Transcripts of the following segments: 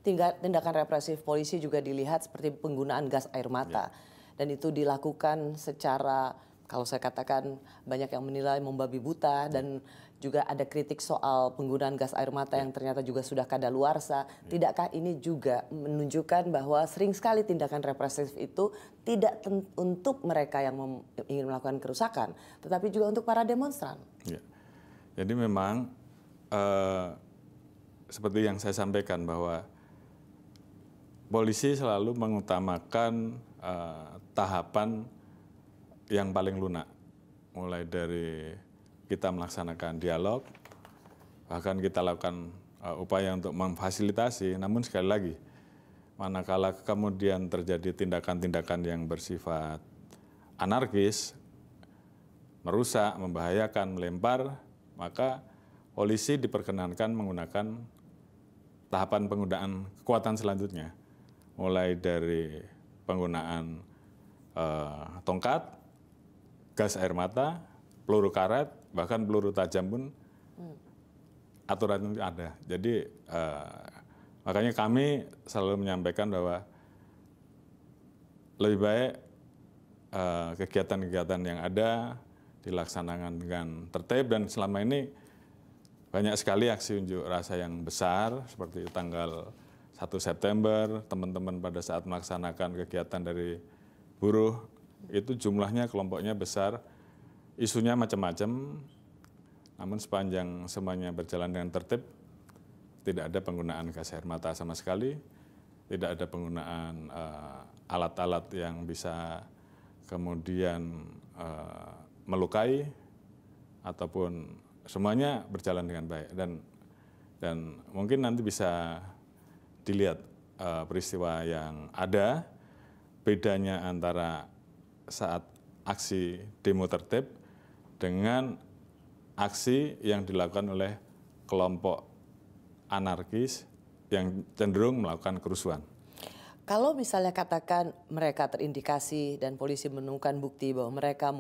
Tindakan represif polisi juga dilihat seperti penggunaan gas air mata. Dan itu dilakukan secara, kalau saya katakan, banyak yang menilai membabi buta, dan juga ada kritik soal penggunaan gas air mata yang ternyata juga sudah kadaluarsa. Tidakkah ini juga menunjukkan bahwa sering sekali tindakan represif itu tidak untuk mereka yang ingin melakukan kerusakan, tetapi juga untuk para demonstran? Ya. Jadi memang seperti yang saya sampaikan bahwa polisi selalu mengutamakan tahapan yang paling lunak, mulai dari kita melaksanakan dialog, bahkan kita lakukan upaya untuk memfasilitasi. Namun sekali lagi, manakala kemudian terjadi tindakan-tindakan yang bersifat anarkis, merusak, membahayakan, melempar, maka polisi diperkenankan menggunakan tahapan penggunaan kekuatan selanjutnya, mulai dari penggunaan tongkat, gas air mata, peluru karet, bahkan peluru tajam pun aturan itu ada. Jadi makanya kami selalu menyampaikan bahwa lebih baik kegiatan-kegiatan yang ada dilaksanakan dengan tertib, dan selama ini banyak sekali aksi unjuk rasa yang besar seperti tanggal 1 September, teman-teman pada saat melaksanakan kegiatan dari buruh itu jumlahnya, kelompoknya besar, isunya macam-macam, namun sepanjang semuanya berjalan dengan tertib, tidak ada penggunaan gas air mata sama sekali, tidak ada penggunaan alat-alat yang bisa kemudian melukai, ataupun semuanya berjalan dengan baik. Dan mungkin nanti bisa dilihat peristiwa yang ada, bedanya antara saat aksi demo tertib dengan aksi yang dilakukan oleh kelompok anarkis yang cenderung melakukan kerusuhan. Kalau misalnya katakan mereka terindikasi dan polisi menemukan bukti bahwa mereka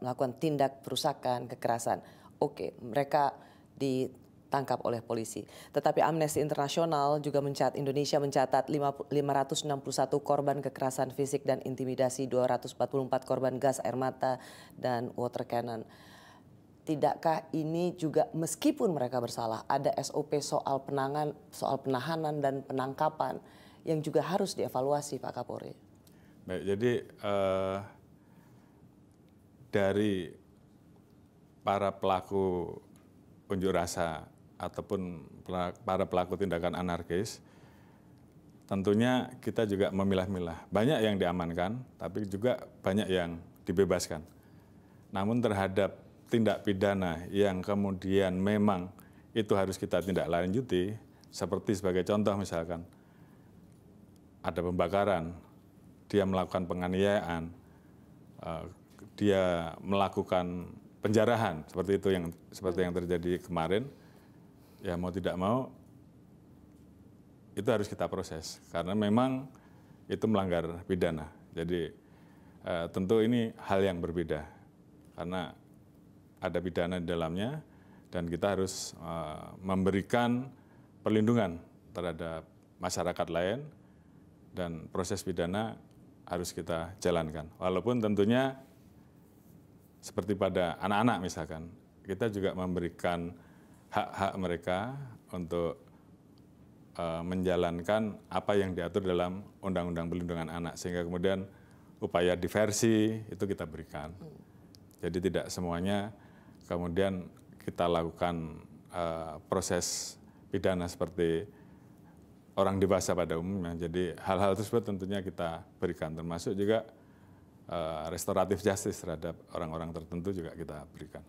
melakukan tindak perusakan, kekerasan, oke, mereka ditangkap oleh polisi. Tetapi Amnesty International juga Indonesia mencatat 561 korban kekerasan fisik dan intimidasi, 244 korban gas air mata dan water cannon. Tidakkah ini juga, meskipun mereka bersalah, ada SOP soal penahanan dan penangkapan yang juga harus dievaluasi, Pak Kapolri? Baik, jadi dari para pelaku unjuk rasa ataupun para pelaku tindakan anarkis, tentunya kita juga memilah-milah. Banyak yang diamankan, tapi juga banyak yang dibebaskan. Namun terhadap tindak pidana yang kemudian memang itu harus kita tindak lanjuti, seperti sebagai contoh misalkan ada pembakaran, dia melakukan penganiayaan, dia melakukan penjarahan, seperti yang terjadi kemarin, ya mau tidak mau itu harus kita proses karena memang itu melanggar pidana. Jadi tentu ini hal yang berbeda karena ada pidana di dalamnya, dan kita harus memberikan perlindungan terhadap masyarakat lain, dan proses pidana harus kita jalankan. Walaupun tentunya seperti pada anak-anak misalkan, kita juga memberikan hak-hak mereka untuk menjalankan apa yang diatur dalam Undang-Undang Perlindungan Anak, sehingga kemudian upaya diversi itu kita berikan. Jadi tidak semuanya kemudian kita lakukan proses pidana seperti orang dewasa pada umumnya. Jadi hal-hal tersebut tentunya kita berikan, termasuk juga restoratif justice terhadap orang-orang tertentu juga kita berikan.